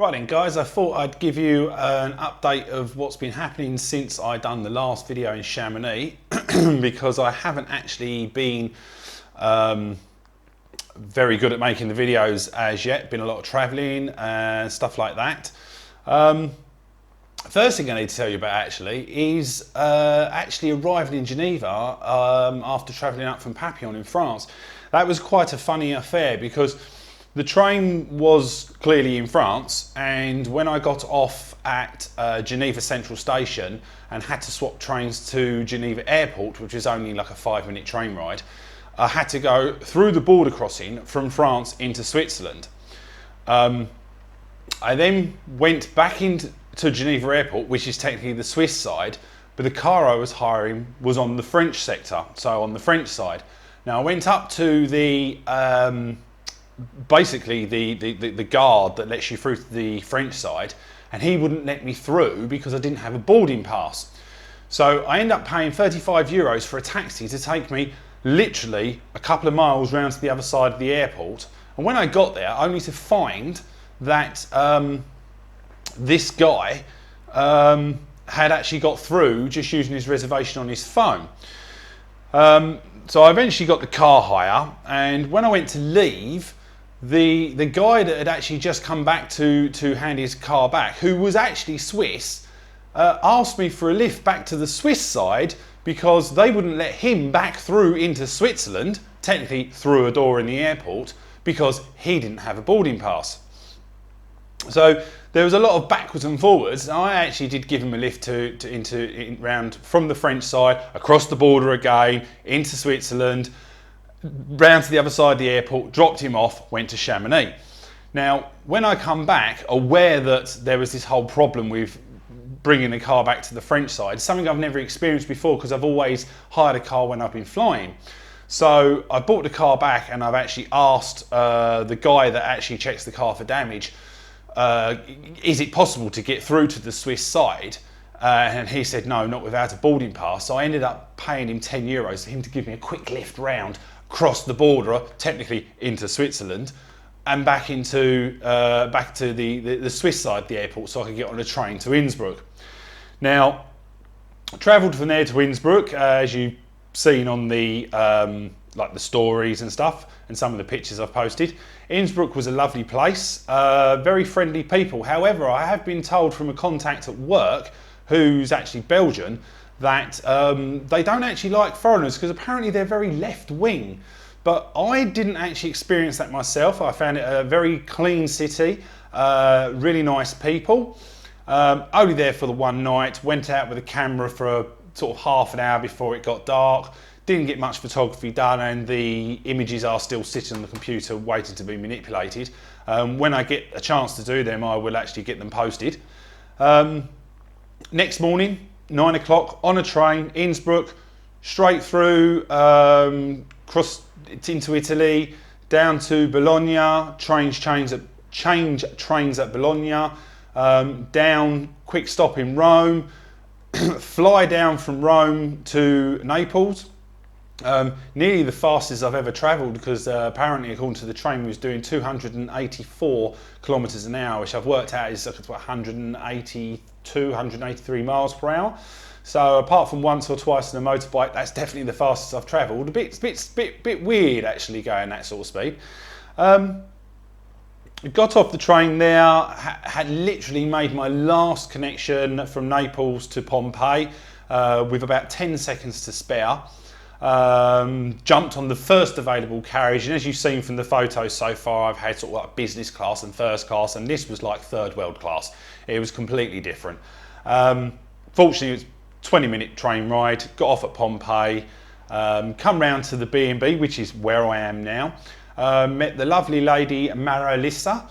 Right then guys, I thought I'd give you an update of what's been happening since I done the last video in Chamonix because I haven't actually been very good at making the videos as yet. Been a lot of travelling and stuff like that. First thing I need to tell you about actually is actually arriving in Geneva after travelling up from Papillon in France. That was quite a funny affair because the train was clearly in France, and when I got off at Geneva Central Station and had to swap trains to Geneva Airport, which is only like a 5-minute train ride, I had to go through the border crossing from France into Switzerland. I then went back into Geneva Airport, which is technically the Swiss side, but the car I was hiring was on the French sector, so on the French side. Now I went up to the basically the guard that lets you through to the French side, and he wouldn't let me through because I didn't have a boarding pass. So I ended up paying 35 euros for a taxi to take me literally a couple of miles round to the other side of the airport. And when I got there, only to find that this guy had actually got through just using his reservation on his phone. So I eventually got the car hire, and when I went to leave, the guy that had actually just come back to hand his car back, who was actually Swiss, asked me for a lift back to the Swiss side because they wouldn't let him back through into Switzerland, technically through a door in the airport, because he didn't have a boarding pass. So there was a lot of backwards and forwards, and I actually did give him a lift round from the French side, across the border again, into Switzerland, round to the other side of the airport, dropped him off, went to Chamonix. Now, when I come back, aware that there was this whole problem with bringing the car back to the French side, something I've never experienced before because I've always hired a car when I've been flying. So I brought the car back, and I've actually asked the guy that actually checks the car for damage, is it possible to get through to the Swiss side? And he said no, not without a boarding pass. So I ended up paying him 10 euros for him to give me a quick lift round, across the border, technically into Switzerland, and back to the Swiss side of the airport, so I could get on a train to Innsbruck. Now, I travelled from there to Innsbruck, as you've seen on the like the stories and stuff, and some of the pictures I've posted. Innsbruck was a lovely place, very friendly people. However, I have been told from a contact at work, who's actually Belgian, that they don't actually like foreigners because apparently they're very left-wing. But I didn't actually experience that myself. I found it a very clean city, really nice people. Only there for the one night, went out with a camera for sort of half an hour before it got dark. Didn't get much photography done, and the images are still sitting on the computer waiting to be manipulated. When I get a chance to do them, I will actually get them posted. Next morning, 9 o'clock, on a train, Innsbruck, straight through, across into Italy, down to Bologna, change trains at Bologna, down, quick stop in Rome, fly down from Rome to Naples. Nearly the fastest I've ever travelled, because apparently, according to the train, we was doing 284 kilometres an hour, which I've worked out is 182, 183 miles per hour. So apart from once or twice on a motorbike, that's definitely the fastest I've travelled. A bit weird actually going that sort of speed. Got off the train there, had literally made my last connection from Naples to Pompeii with about 10 seconds to spare. Jumped on the first available carriage, and as you've seen from the photos so far, I've had sort of like business class and first class, and this was like third world class. It was completely different. Fortunately, it was a 20-minute train ride, got off at Pompeii, come round to the B&B, which is where I am now. Met the lovely lady Maralisa,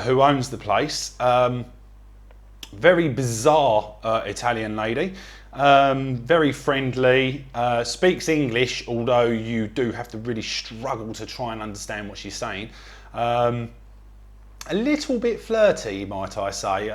who owns the place. Very bizarre Italian lady, very friendly, speaks English, although you do have to really struggle to try and understand what she's saying. A little bit flirty, might I say.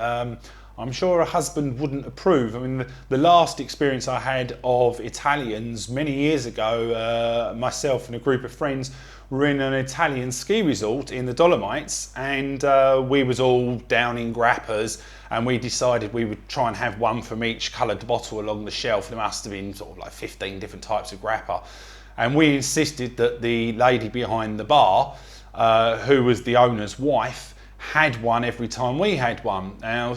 I'm sure her husband wouldn't approve. I mean, the last experience I had of Italians many years ago, myself and a group of friends were in an Italian ski resort in the Dolomites, and we was all down in grappers, and we decided we would try and have one from each coloured bottle along the shelf. There must have been sort of like 15 different types of grappa, and we insisted that the lady behind the bar, who was the owner's wife, had one every time we had one. Now,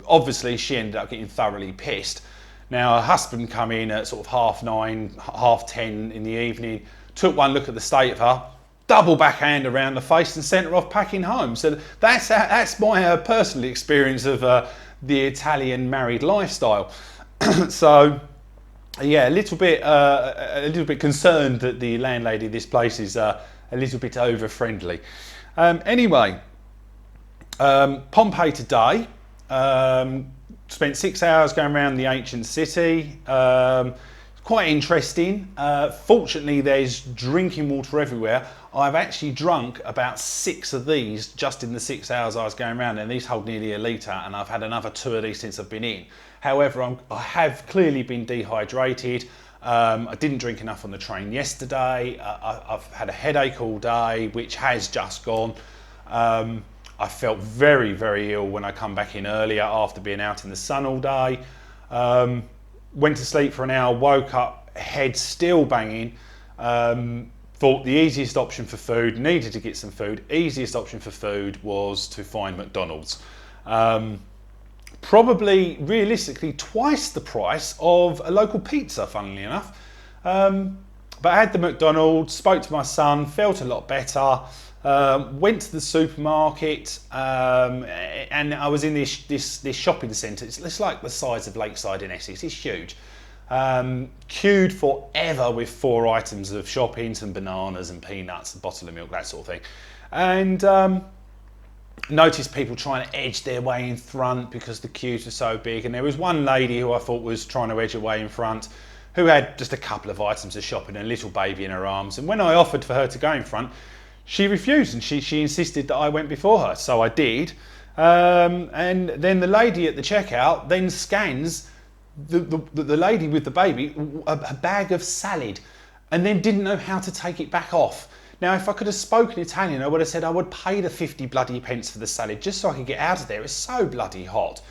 obviously she ended up getting thoroughly pissed. Now, her husband come in at sort of 9:30, 10:30 in the evening, took one look at the state of her, double backhand around the face and sent her off packing home. So that's my personal experience of the Italian married lifestyle. So yeah, a little bit concerned that the landlady of this place is a little bit over friendly. Anyway, Pompeii today. Spent 6 hours going around the ancient city. Quite interesting. Fortunately, there's drinking water everywhere. I've actually drunk about 6 of these just in the 6 hours I was going around, and these hold nearly a litre, and I've had another 2 of these since I've been in. However, I have clearly been dehydrated. I didn't drink enough on the train yesterday. I've had a headache all day, which has just gone. I felt very, very ill when I come back in earlier after being out in the sun all day. Went to sleep for an hour, woke up, head still banging. Thought the easiest option for food, needed to get some food, easiest option for food was to find McDonald's. Probably, realistically, twice the price of a local pizza, funnily enough. But I had the McDonald's, spoke to my son, felt a lot better. Went to the supermarket, and I was in this shopping centre. It's like the size of Lakeside in Essex. It's huge. Queued forever with 4 items of shopping, some bananas and peanuts, a bottle of milk, that sort of thing. And noticed people trying to edge their way in front because the queues were so big. And there was one lady who I thought was trying to edge her way in front, who had just a couple of items of shopping and a little baby in her arms. And when I offered for her to go in front, she refused, and she insisted that I went before her, so I did. And then the lady at the checkout then scans the lady with the baby a bag of salad, and then didn't know how to take it back off. Now, if I could have spoken Italian, I would have said I would pay the 50 bloody pence for the salad just so I could get out of there. It was so bloody hot.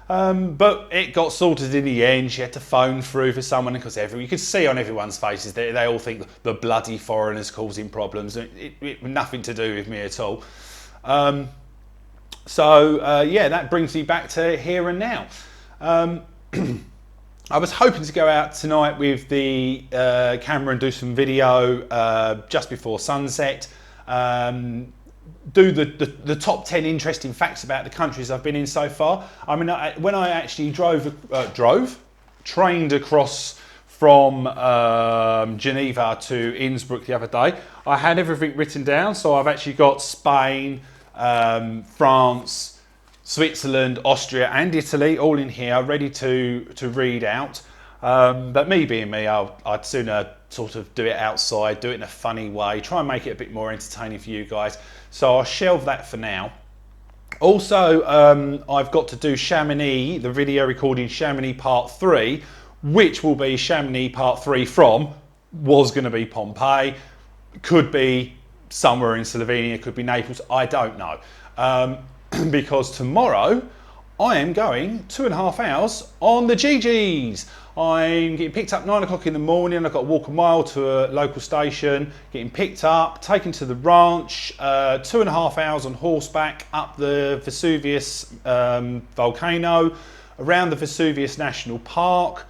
But it got sorted in the end. She had to phone through for someone, because you could see on everyone's faces they all think the bloody foreigners causing problems. It nothing to do with me at all. Yeah, that brings me back to here and now. I was hoping to go out tonight with the camera and do some video just before sunset. Do the top 10 interesting facts about the countries I've been in so far. I mean, when I actually trained across from Geneva to Innsbruck the other day, I had everything written down. So I've actually got Spain, France, Switzerland, Austria and Italy all in here ready to read out. But me being me, I'd sooner sort of do it outside, do it in a funny way, try and make it a bit more entertaining for you guys. So I'll shelve that for now. Also, I've got to do Chamonix, the video recording Chamonix Part 3, which will be Chamonix Part 3 was going to be Pompeii, could be somewhere in Slovenia, could be Naples, I don't know. Because tomorrow I am going 2.5 hours on the GGs. I'm getting picked up 9 o'clock in the morning. I've got to walk a mile to a local station, getting picked up, taken to the ranch, 2.5 hours on horseback up the Vesuvius volcano, around the Vesuvius National Park.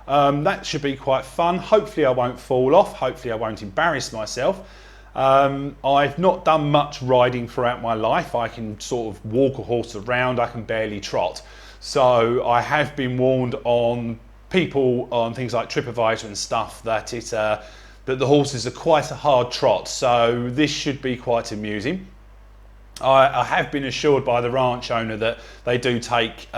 That should be quite fun. Hopefully I won't fall off. Hopefully I won't embarrass myself. I've not done much riding throughout my life. I can sort of walk a horse around. I can barely trot. So I have been warned on people on things like TripAdvisor and stuff that that the horses are quite a hard trot. So this should be quite amusing. I have been assured by the ranch owner that they do take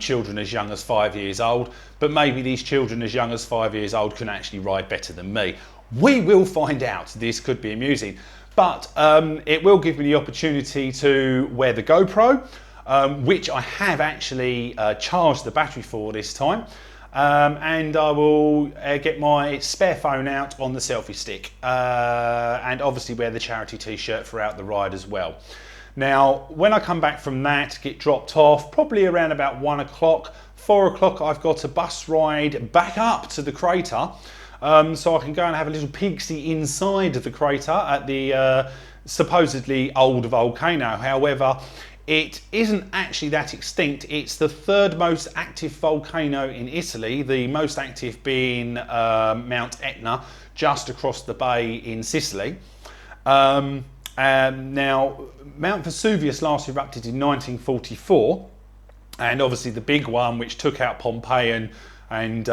children as young as 5 years old, but maybe these children as young as 5 years old can actually ride better than me. We will find out. This could be amusing, but it will give me the opportunity to wear the GoPro. which I have actually charged the battery for this time. And I will get my spare phone out on the selfie stick, and obviously wear the charity t-shirt throughout the ride as well. Now, when I come back from that, get dropped off, probably around about 1 o'clock, 4 o'clock, I've got a bus ride back up to the crater, so I can go and have a little peek-see inside the crater at the supposedly old volcano. However, it isn't actually that extinct. It's the third most active volcano in Italy, the most active being Mount Etna, just across the bay in Sicily. Now, Mount Vesuvius last erupted in 1944, and obviously the big one which took out Pompei and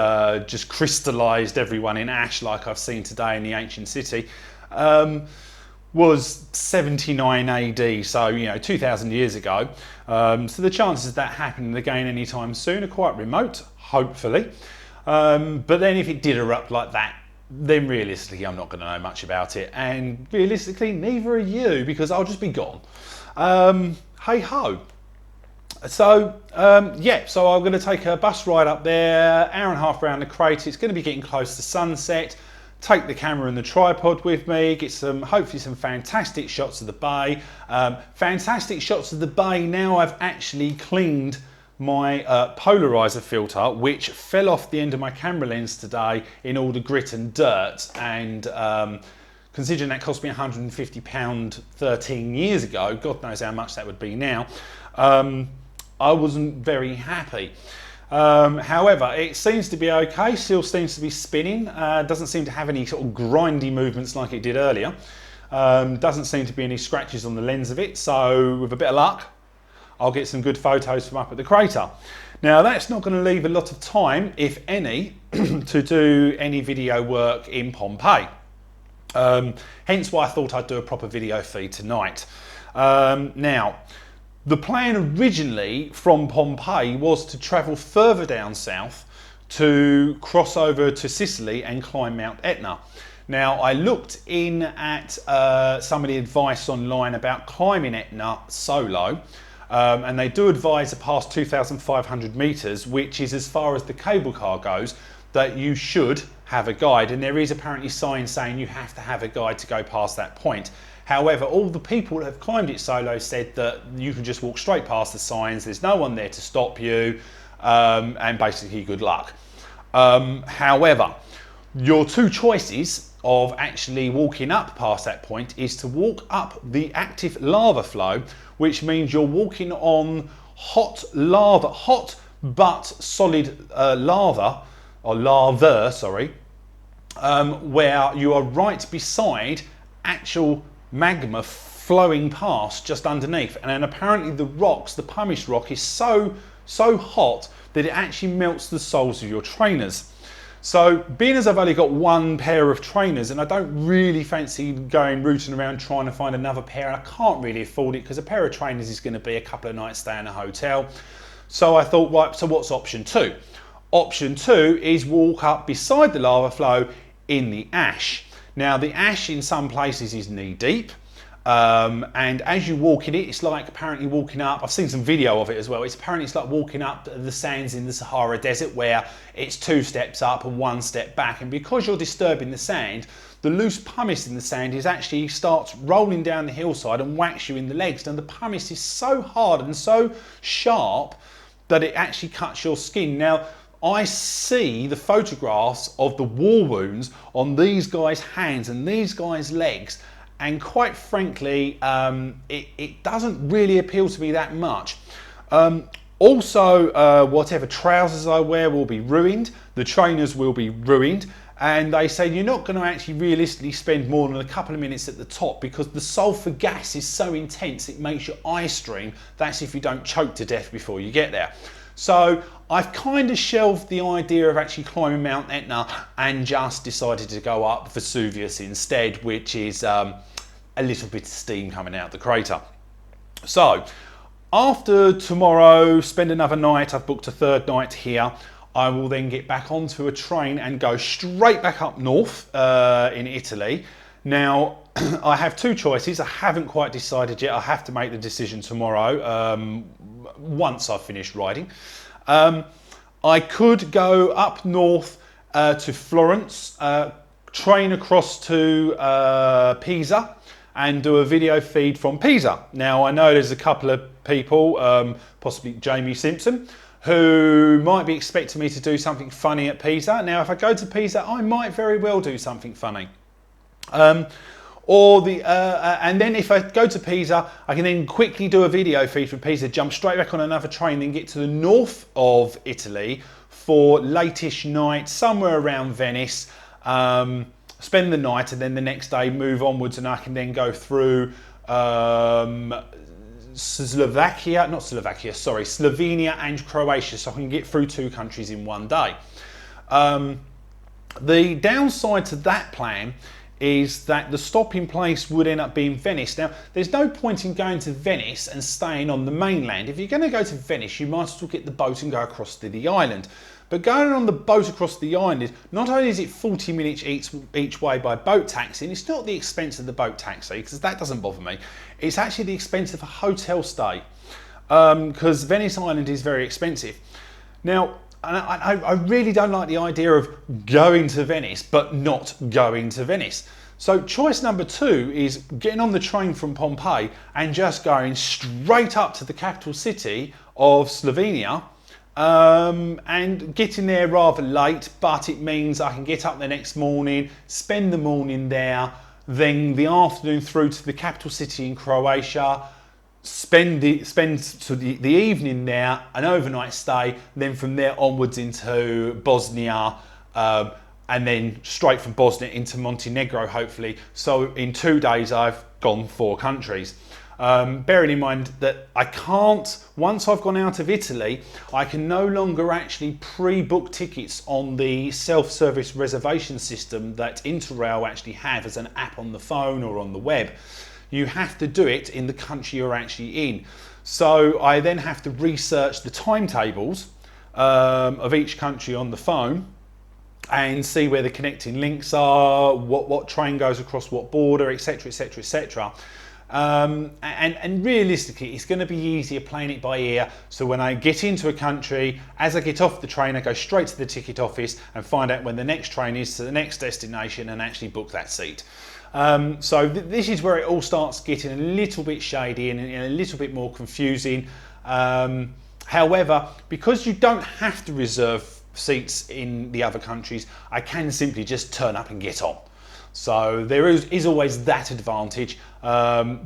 just crystallised everyone in ash like I've seen today in the ancient city, was 79 AD, so 2,000 years ago. So the chances of that happening again anytime soon are quite remote, hopefully. But then if it did erupt like that, then realistically I'm not going to know much about it, and realistically neither are you, because I'll just be gone. Hey ho. So so I'm going to take a bus ride up there, hour and a half around the crater. It's going to be getting close to sunset. Take the camera and the tripod with me, get hopefully some fantastic shots of the bay. Fantastic shots of the bay. Now I've actually cleaned my polarizer filter, which fell off the end of my camera lens today in all the grit and dirt, and considering that cost me £150 13 years ago, God knows how much that would be now, I wasn't very happy. However, it seems to be okay, still seems to be spinning, doesn't seem to have any sort of grindy movements like it did earlier, doesn't seem to be any scratches on the lens of it, so with a bit of luck I'll get some good photos from up at the crater. Now that's not going to leave a lot of time, if any, to do any video work in Pompeii, hence why I thought I'd do a proper video feed tonight. Now, the plan originally from Pompeii was to travel further down south to cross over to Sicily and climb Mount Etna. Now, I looked in at some of the advice online about climbing Etna solo, and they do advise a past 2,500 meters, which is as far as the cable car goes, that you should have a guide, and there is apparently signs saying you have to have a guide to go past that point. However, all the people that have climbed it solo said that you can just walk straight past the signs, there's no one there to stop you, and basically good luck. However, your two choices of actually walking up past that point is to walk up the active lava flow, which means you're walking on hot but solid lava, where you are right beside actual magma flowing past just underneath, and then apparently the pumice rock is so hot that it actually melts the soles of your trainers. So being as I've only got one pair of trainers and I don't really fancy going rooting around trying to find another pair, and I can't really afford it because a pair of trainers is going to be a couple of nights stay in a hotel. So I thought, right, so what's option two? Option two is walk up beside the lava flow in the ash. Now the ash in some places is knee deep, and as you walk in it, it's like apparently walking up, I've seen some video of it as well, it's like walking up the sands in the Sahara Desert, where it's 2 steps up and 1 step back, and because you're disturbing the sand, the loose pumice in the sand starts rolling down the hillside and whacks you in the legs, and the pumice is so hard and so sharp that it actually cuts your skin. Now, I see the photographs of the war wounds on these guys' hands and these guys' legs, and quite frankly, it doesn't really appeal to me that much. Also, whatever trousers I wear will be ruined, the trainers will be ruined, and they say you're not going to actually realistically spend more than a couple of minutes at the top because the sulfur gas is so intense it makes your eyes stream. That's if you don't choke to death before you get there. So I've kind of shelved the idea of actually climbing Mount Etna and just decided to go up Vesuvius instead, which is a little bit of steam coming out the crater. So after tomorrow, spend another night, I've booked a third night here, I will then get back onto a train and go straight back up north in Italy. Now, I have two choices. I haven't quite decided yet. I have to make the decision tomorrow. once I've finished riding. I could go up north to Florence, train across to Pisa and do a video feed from Pisa. Now I know there's a couple of people, possibly Jamie Simpson, who might be expecting me to do something funny at Pisa. Now if I go to Pisa, I might very well do something funny. And then if I go to Pisa, I can then quickly do a video feed from Pisa, jump straight back on another train, then get to the north of Italy for late-ish night, somewhere around Venice, spend the night, and then the next day move onwards, and I can then go through Slovenia and Croatia, so I can get through 2 countries in one day. The downside to that plan is that the stopping place would end up being Venice. Now, there's no point in going to Venice and staying on the mainland. If you're going to go to Venice, you might as well get the boat and go across to the island. But going on the boat across the island, not only is it 40 minutes each way by boat taxi, and it's not the expense of the boat taxi, because that doesn't bother me, it's actually the expense of a hotel stay, because Venice Island is very expensive. Now, I really don't like the idea of going to Venice, but not going to Venice. So choice number 2 is getting on the train from Pompeii and just going straight up to the capital city of Slovenia, and getting there rather late, but it means I can get up the next morning, spend the morning there, then the afternoon through to the capital city in Croatia, spend the evening there, an overnight stay, then from there onwards into Bosnia, and then straight from Bosnia into Montenegro, hopefully. So in 2 days I've gone 4 countries. Bearing in mind that I can't, once I've gone out of Italy, I can no longer actually pre-book tickets on the self-service reservation system that Interrail actually have as an app on the phone or on the web. You have to do it in the country you're actually in. So I then have to research the timetables of each country on the phone and see where the connecting links are, what train goes across what border, etc, etc, etc. And realistically, it's going to be easier playing it by ear. So when I get into a country, as I get off the train, I go straight to the ticket office and find out when the next train is to the next destination and actually book that seat. So this is where it all starts getting a little bit shady and a little bit more confusing. However, because you don't have to reserve seats in the other countries, I can simply just turn up and get on. So there is always that advantage.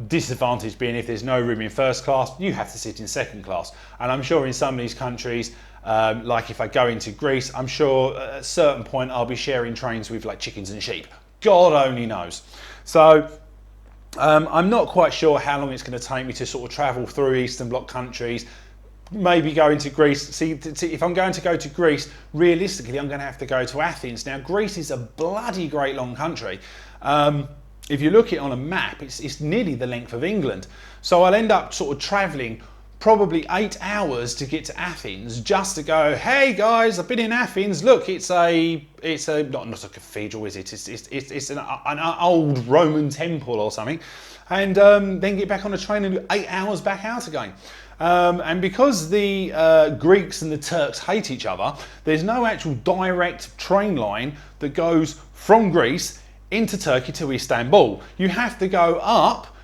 Disadvantage being if there's no room in first class, you have to sit in second class. And I'm sure in some of these countries, like if I go into Greece, I'm sure at a certain point I'll be sharing trains with like chickens and sheep. God only knows. So I'm not quite sure how long it's going to take me to sort of travel through Eastern Bloc countries. Maybe going to Greece. See, if I'm going to go to Greece, realistically, I'm going to have to go to Athens. Now, Greece is a bloody great long country. If you look at it on a map, it's nearly the length of England. So I'll end up sort of travelling probably 8 hours to get to Athens just to go, hey guys, I've been in Athens. Look, it's not a cathedral, is it? It's an old Roman temple or something. And then get back on a train and do 8 hours back out again. And because the Greeks and the Turks hate each other, there's no actual direct train line that goes from Greece into Turkey to Istanbul. You have to go up,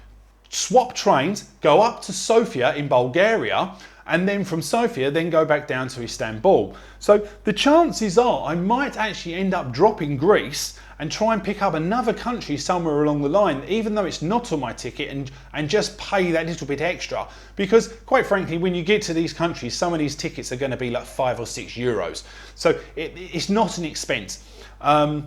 swap trains, go up to Sofia in Bulgaria, and then from Sofia then go back down to Istanbul. So the chances are I might actually end up dropping Greece and try and pick up another country somewhere along the line, even though it's not on my ticket, and just pay that little bit extra. Because quite frankly, when you get to these countries, some of these tickets are going to be like €5 or €6. So it's not an expense. Yeah,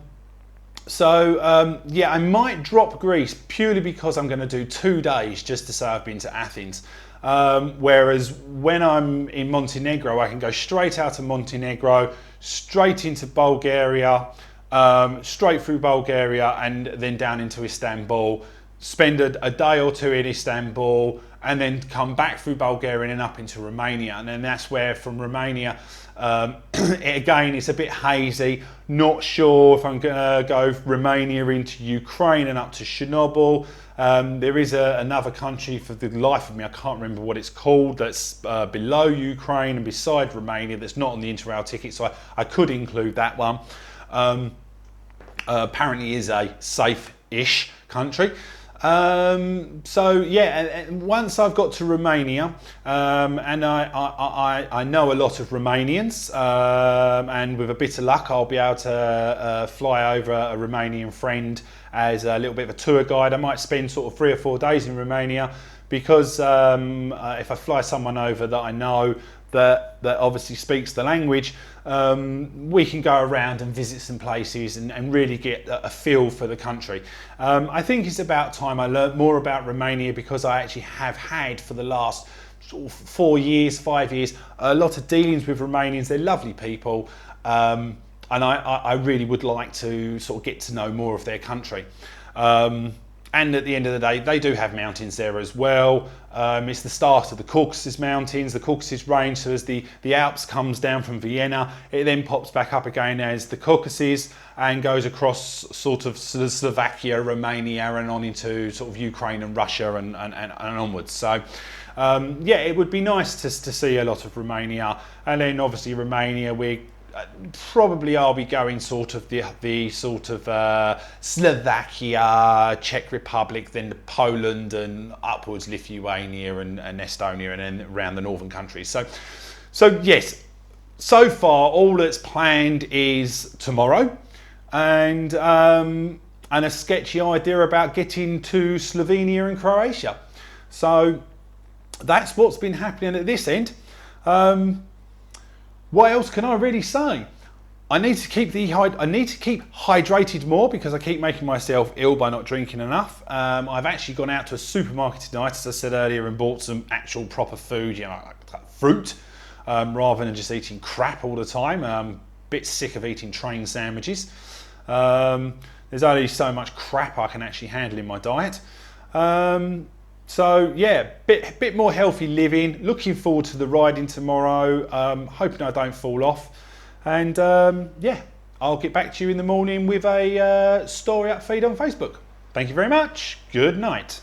I might drop Greece purely because I'm going to do 2 days just to say I've been to Athens. Whereas when I'm in Montenegro, I can go straight out of Montenegro, straight into Bulgaria, straight through Bulgaria and then down into Istanbul, spend a day or two in Istanbul, and then come back through Bulgaria and up into Romania. And then that's where from Romania, again, it's a bit hazy. Not sure if I'm going to go Romania into Ukraine and up to Chernobyl. There is another country, for the life of me, I can't remember what it's called, that's below Ukraine and beside Romania, that's not on the Interrail ticket, so I could include that one. Apparently is a safe-ish country. So yeah, and once I've got to Romania, and I know a lot of Romanians, and with a bit of luck I'll be able to fly over a Romanian friend as a little bit of a tour guide. I might spend sort of 3 or 4 days in Romania, because if I fly someone over that I know that obviously speaks the language, we can go around and visit some places and really get a feel for the country. I think it's about time I learnt more about Romania, because I actually have had for the last sort of 4 years, 5 years, a lot of dealings with Romanians. They're lovely people, and I really would like to sort of get to know more of their country. And at the end of the day, they do have mountains there as well. It's the start of the Caucasus Mountains, the Caucasus Range. So as the Alps comes down from Vienna, it then pops back up again as the Caucasus and goes across sort of Slovakia, Romania, and on into sort of Ukraine and Russia and onwards. So yeah, it would be nice to see a lot of Romania. And then obviously Romania, I'll be going sort of the sort of Slovakia, Czech Republic, then Poland, and upwards Lithuania and Estonia, and then around the northern countries. So yes, so far all that's planned is tomorrow, and a sketchy idea about getting to Slovenia and Croatia. So that's what's been happening at this end. What else can I really say? I need to keep hydrated more, because I keep making myself ill by not drinking enough. I've actually gone out to a supermarket tonight, as I said earlier, and bought some actual proper food, you know, like fruit, rather than just eating crap all the time. I'm a bit sick of eating train sandwiches. There's only so much crap I can actually handle in my diet. So yeah, bit more healthy living. Looking forward to the riding tomorrow. Hoping I don't fall off. And yeah, I'll get back to you in the morning with a story up feed on Facebook. Thank you very much. Good night.